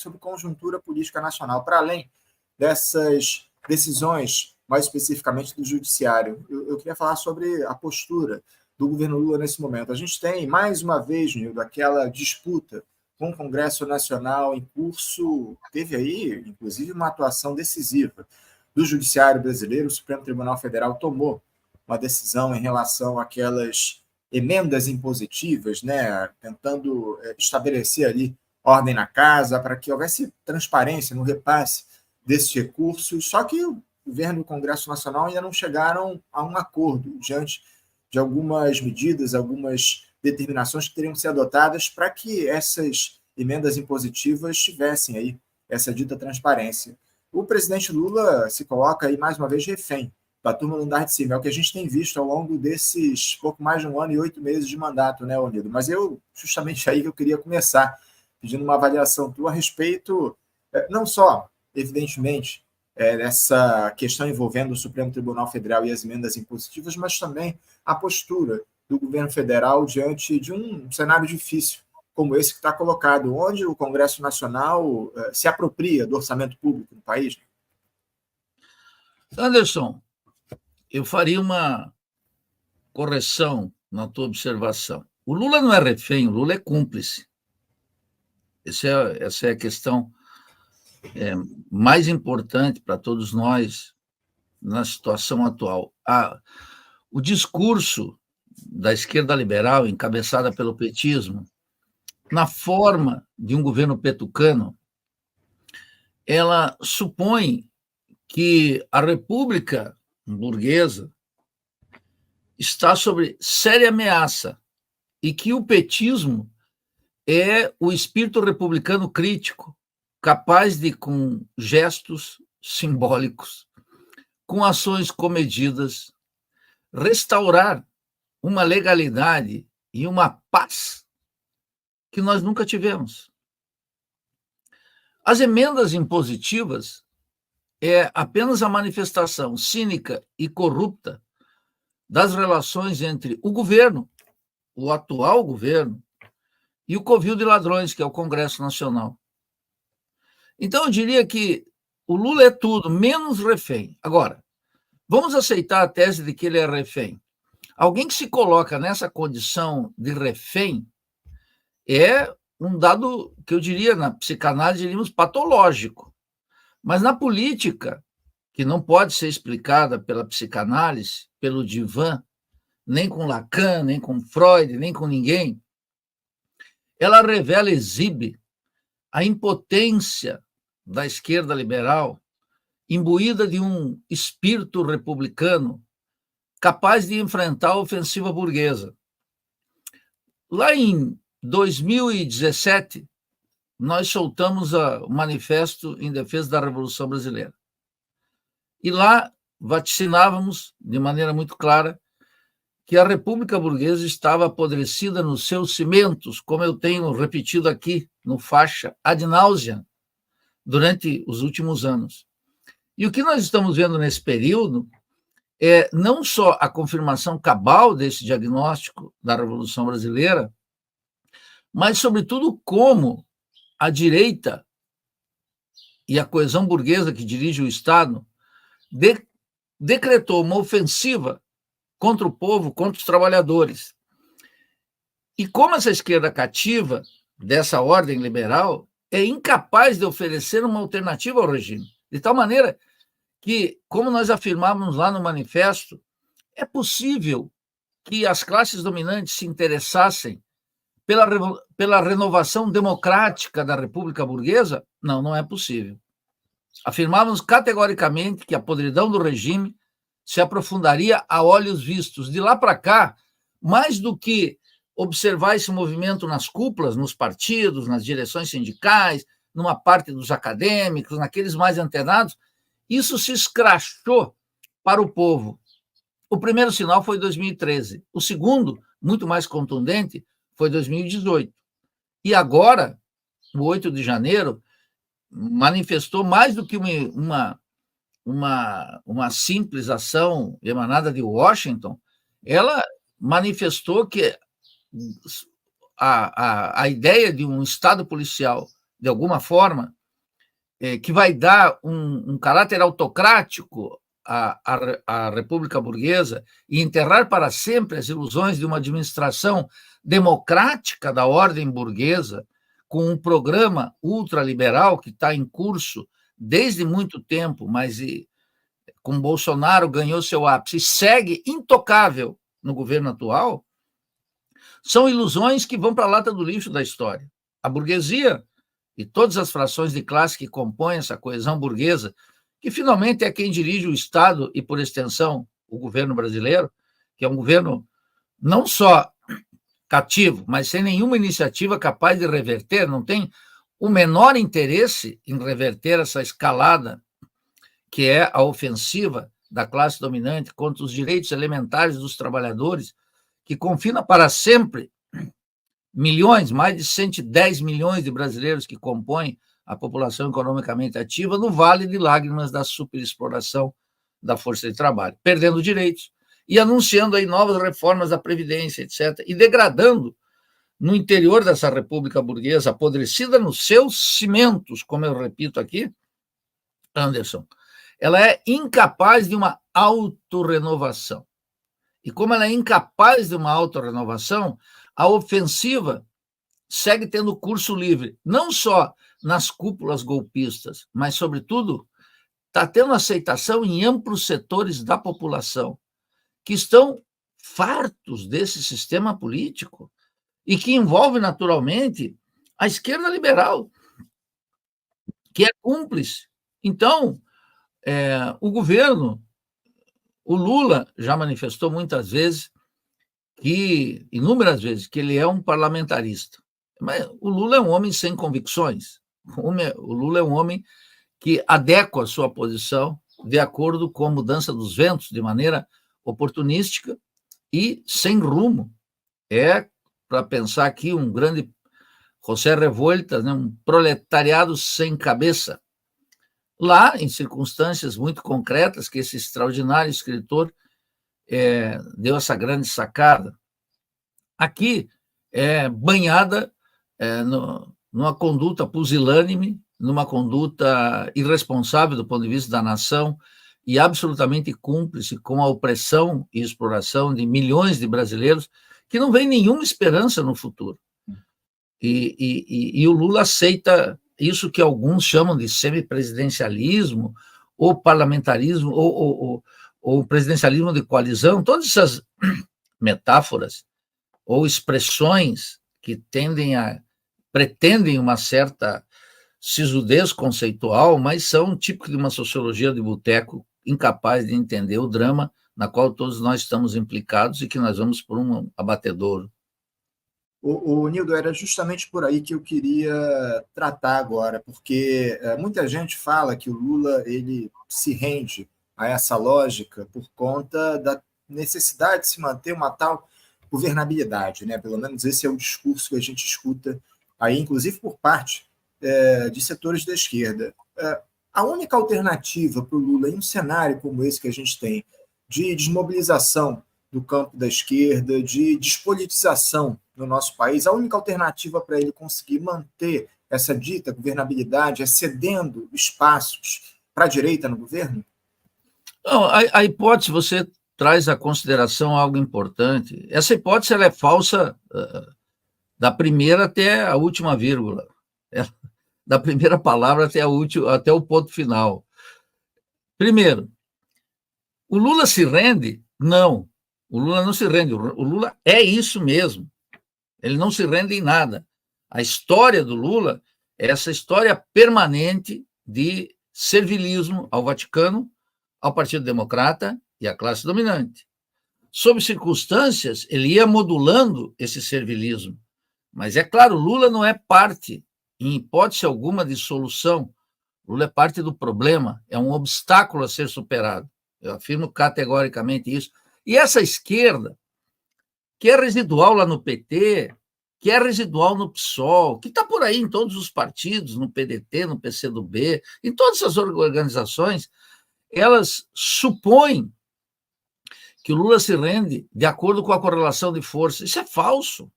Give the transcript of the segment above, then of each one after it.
sobre conjuntura política nacional, para além dessas decisões, mais especificamente do judiciário. Eu queria falar sobre a postura do governo Lula nesse momento. A gente tem, mais uma vez, Nildo, aquela disputa com o Congresso Nacional em curso. Teve aí, inclusive, uma atuação decisiva do Judiciário brasileiro. O Supremo Tribunal Federal tomou uma decisão em relação àquelas emendas impositivas, né, tentando estabelecer ali ordem na casa para que houvesse transparência no repasse desses recursos. Só que o governo e o Congresso Nacional ainda não chegaram a um acordo diante de algumas medidas, algumas determinações que teriam que ser adotadas para que essas emendas impositivas tivessem aí essa dita transparência. O presidente Lula se coloca aí mais uma vez refém da turma do andar de cima. É o que a gente tem visto ao longo desses pouco mais de 1 ano e 8 meses de mandato, né, Unido? Mas justamente aí que eu queria começar, pedindo uma avaliação tua a respeito, não só, evidentemente, dessa questão envolvendo o Supremo Tribunal Federal e as emendas impositivas, mas também a postura do governo federal diante de um cenário difícil como esse que está colocado, onde o Congresso Nacional se apropria do orçamento público no país. Anderson, eu faria uma correção na tua observação. O Lula não é refém, o Lula é cúmplice. Essa é a questão mais importante para todos nós na situação atual. O discurso da esquerda liberal, encabeçada pelo petismo, na forma de um governo petucano, ela supõe que a República burguesa está sob séria ameaça e que o petismo é o espírito republicano crítico, capaz de, com gestos simbólicos, com ações comedidas, restaurar uma legalidade e uma paz que nós nunca tivemos. As emendas impositivas é apenas a manifestação cínica e corrupta das relações entre o governo, o atual governo, e o covil de ladrões, que é o Congresso Nacional. Então, eu diria que o Lula é tudo, menos refém. Agora, vamos aceitar a tese de que ele é refém. Alguém que se coloca nessa condição de refém é um dado que eu diria, na psicanálise, diríamos patológico. Mas na política, que não pode ser explicada pela psicanálise, pelo divã, nem com Lacan, nem com Freud, nem com ninguém, ela revela, exibe a impotência da esquerda liberal, imbuída de um espírito republicano capaz de enfrentar a ofensiva burguesa. Lá em 2017, nós soltamos o Manifesto em Defesa da Revolução Brasileira. E lá vaticinávamos, de maneira muito clara, que a República Burguesa estava apodrecida nos seus cimentos, como eu tenho repetido aqui no Faixa ad nauseam, durante os últimos anos. E o que nós estamos vendo nesse período é não só a confirmação cabal desse diagnóstico da Revolução Brasileira, mas, sobretudo, como a direita e a coesão burguesa que dirige o Estado decretou uma ofensiva contra o povo, contra os trabalhadores. E como essa esquerda cativa dessa ordem liberal é incapaz de oferecer uma alternativa ao regime, de tal maneira que, como nós afirmávamos lá no manifesto, é possível que as classes dominantes se interessassem pela renovação democrática da República Burguesa? Não, não é possível. Afirmávamos categoricamente que a podridão do regime se aprofundaria a olhos vistos. De lá para cá, mais do que observar esse movimento nas cúpulas, nos partidos, nas direções sindicais, numa parte dos acadêmicos, naqueles mais antenados, isso se escrachou para o povo. O primeiro sinal foi 2013. O segundo, muito mais contundente, foi 2018. E agora, no 8 de janeiro, manifestou mais do que uma simples ação emanada de Washington, ela manifestou que a ideia de um Estado policial de alguma forma, que vai dar um caráter autocrático à República Burguesa e enterrar para sempre as ilusões de uma administração democrática da ordem burguesa, com um programa ultraliberal que está em curso desde muito tempo, mas com Bolsonaro ganhou seu ápice e segue intocável no governo atual, são ilusões que vão para a lata do lixo da história. A burguesia e todas as frações de classe que compõem essa coesão burguesa, que finalmente é quem dirige o Estado e, por extensão, o governo brasileiro, que é um governo não só cativo, mas sem nenhuma iniciativa capaz de reverter, não tem o menor interesse em reverter essa escalada que é a ofensiva da classe dominante contra os direitos elementares dos trabalhadores, que confina para sempre milhões, mais de 110 milhões de brasileiros que compõem a população economicamente ativa no vale de lágrimas da superexploração da força de trabalho, perdendo direitos e anunciando aí novas reformas da Previdência, etc., e degradando no interior dessa república burguesa, apodrecida nos seus cimentos, como eu repito aqui, Anderson, ela é incapaz de uma autorrenovação. E como ela é incapaz de uma autorrenovação, a ofensiva segue tendo curso livre, não só nas cúpulas golpistas, mas, sobretudo, está tendo aceitação em amplos setores da população, que estão fartos desse sistema político e que envolve, naturalmente, a esquerda liberal, que é cúmplice. Então, o governo, o Lula já manifestou muitas vezes, inúmeras vezes, que ele é um parlamentarista. Mas o Lula é um homem sem convicções. O Lula é um homem que adequa a sua posição de acordo com a mudança dos ventos, de maneira oportunística e sem rumo. É, para pensar aqui, um grande José Revueltas, né, um proletariado sem cabeça. Lá, em circunstâncias muito concretas, que esse extraordinário escritor deu essa grande sacada. Aqui, banhada numa conduta pusilânime, numa conduta irresponsável do ponto de vista da nação e absolutamente cúmplice com a opressão e exploração de milhões de brasileiros que não vêem nenhuma esperança no futuro. E o Lula aceita isso que alguns chamam de semipresidencialismo, ou parlamentarismo, ou presidencialismo de coalizão, todas essas metáforas ou expressões que pretendem uma certa sisudez conceitual, mas são típicos de uma sociologia de boteco incapaz de entender o drama na qual todos nós estamos implicados e que nós vamos por um abatedouro. O Nildo, era justamente por aí que eu queria tratar agora, porque muita gente fala que o Lula ele se rende a essa lógica por conta da necessidade de se manter uma tal governabilidade, né? Pelo menos esse é o discurso que a gente escuta aí, inclusive por parte de setores da esquerda. A única alternativa para o Lula em um cenário como esse que a gente tem, de desmobilização do campo da esquerda, de despolitização no nosso país, a única alternativa para ele conseguir manter essa dita governabilidade é cedendo espaços para a direita no governo? Não, a hipótese, você traz à consideração algo importante. Essa hipótese ela é falsa da primeira até a última vírgula, da primeira palavra até o ponto final. Primeiro, o Lula se rende? Não. O Lula não se rende, o Lula é isso mesmo. Ele não se rende em nada. A história do Lula é essa história permanente de servilismo ao Vaticano, ao Partido Democrata e à classe dominante. Sob circunstâncias, ele ia modulando esse servilismo. Mas, é claro, Lula não é parte, em hipótese alguma, de solução. Lula é parte do problema, é um obstáculo a ser superado. Eu afirmo categoricamente isso. E essa esquerda, que é residual lá no PT, que é residual no PSOL, que está por aí em todos os partidos, no PDT, no PCdoB, em todas essas organizações, elas supõem que o Lula se rende de acordo com a correlação de forças. Isso é falso.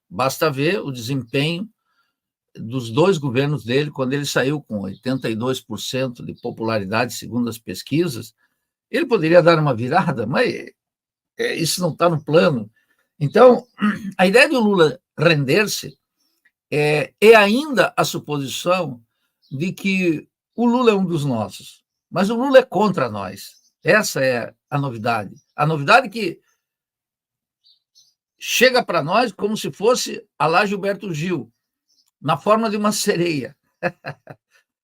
Basta ver o desempenho dos dois governos dele, quando ele saiu com 82% de popularidade, segundo as pesquisas, ele poderia dar uma virada, mas isso não está no plano. Então, a ideia do Lula render-se é ainda a suposição de que o Lula é um dos nossos, mas o Lula é contra nós. Essa é a novidade. A novidade que chega para nós como se fosse a lá Gilberto Gil, na forma de uma sereia.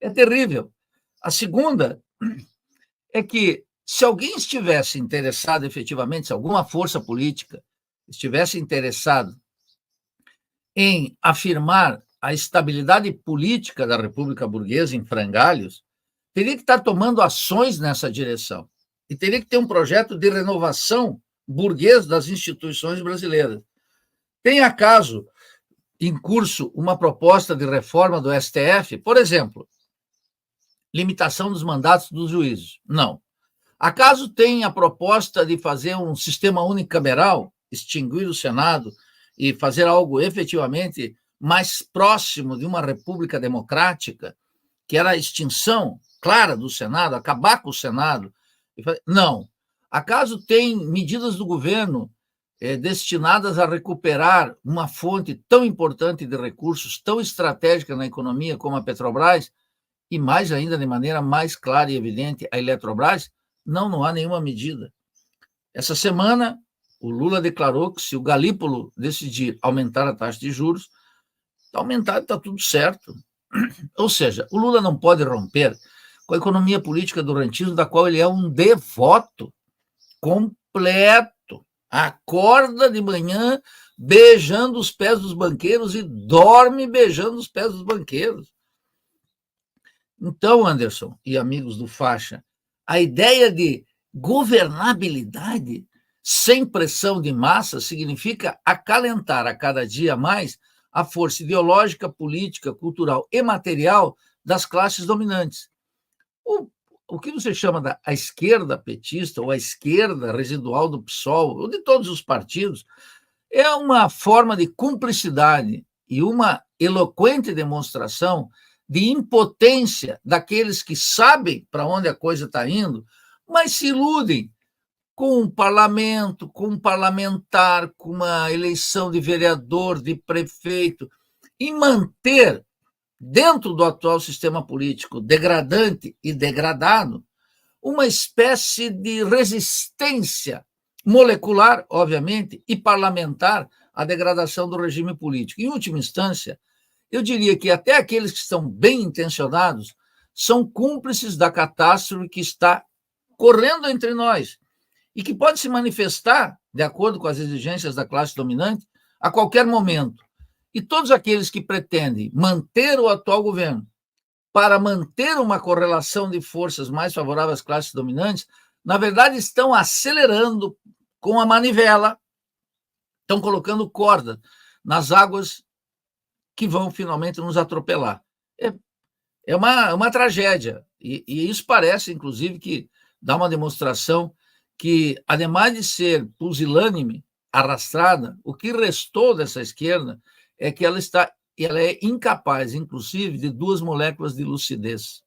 É terrível. A segunda é que, se alguém estivesse interessado efetivamente, se alguma força política estivesse interessado em afirmar a estabilidade política da República Burguesa em frangalhos, teria que estar tomando ações nessa direção. E teria que ter um projeto de renovação burguês das instituições brasileiras. Tem acaso em curso uma proposta de reforma do STF? Por exemplo, limitação dos mandatos dos juízes? Não. Acaso tem a proposta de fazer um sistema unicameral, extinguir o Senado e fazer algo efetivamente mais próximo de uma república democrática, que era a extinção clara do Senado, acabar com o Senado? Não. Acaso tem medidas do governo destinadas a recuperar uma fonte tão importante de recursos, tão estratégica na economia como a Petrobras, e mais ainda, de maneira mais clara e evidente, a Eletrobras? Não, não há nenhuma medida. Essa semana, o Lula declarou que, se o Galípolo decidir aumentar a taxa de juros, está aumentado, está tudo certo. Ou seja, o Lula não pode romper com a economia política do rentismo, da qual ele é um devoto completo. Acorda de manhã beijando os pés dos banqueiros e dorme beijando os pés dos banqueiros. Então, Anderson e amigos do Faixa, a ideia de governabilidade sem pressão de massa significa acalentar a cada dia mais a força ideológica, política, cultural e material das classes dominantes. O que você chama da a esquerda petista ou a esquerda residual do PSOL, ou de todos os partidos, é uma forma de cumplicidade e uma eloquente demonstração de impotência daqueles que sabem para onde a coisa está indo, mas se iludem com um parlamento, com um parlamentar, com uma eleição de vereador, de prefeito, e manter, dentro do atual sistema político degradante e degradado, uma espécie de resistência molecular, obviamente, e parlamentar à degradação do regime político. Em última instância, eu diria que até aqueles que estão bem intencionados são cúmplices da catástrofe que está correndo entre nós e que pode se manifestar, de acordo com as exigências da classe dominante, a qualquer momento. E todos aqueles que pretendem manter o atual governo para manter uma correlação de forças mais favorável às classes dominantes, na verdade estão acelerando com a manivela, estão colocando corda nas águas que vão finalmente nos atropelar. É uma tragédia. E isso parece, inclusive, que dá uma demonstração que, ademais de ser pusilânime, arrastrada, o que restou dessa esquerda é que ela é incapaz, inclusive, de duas moléculas de lucidez.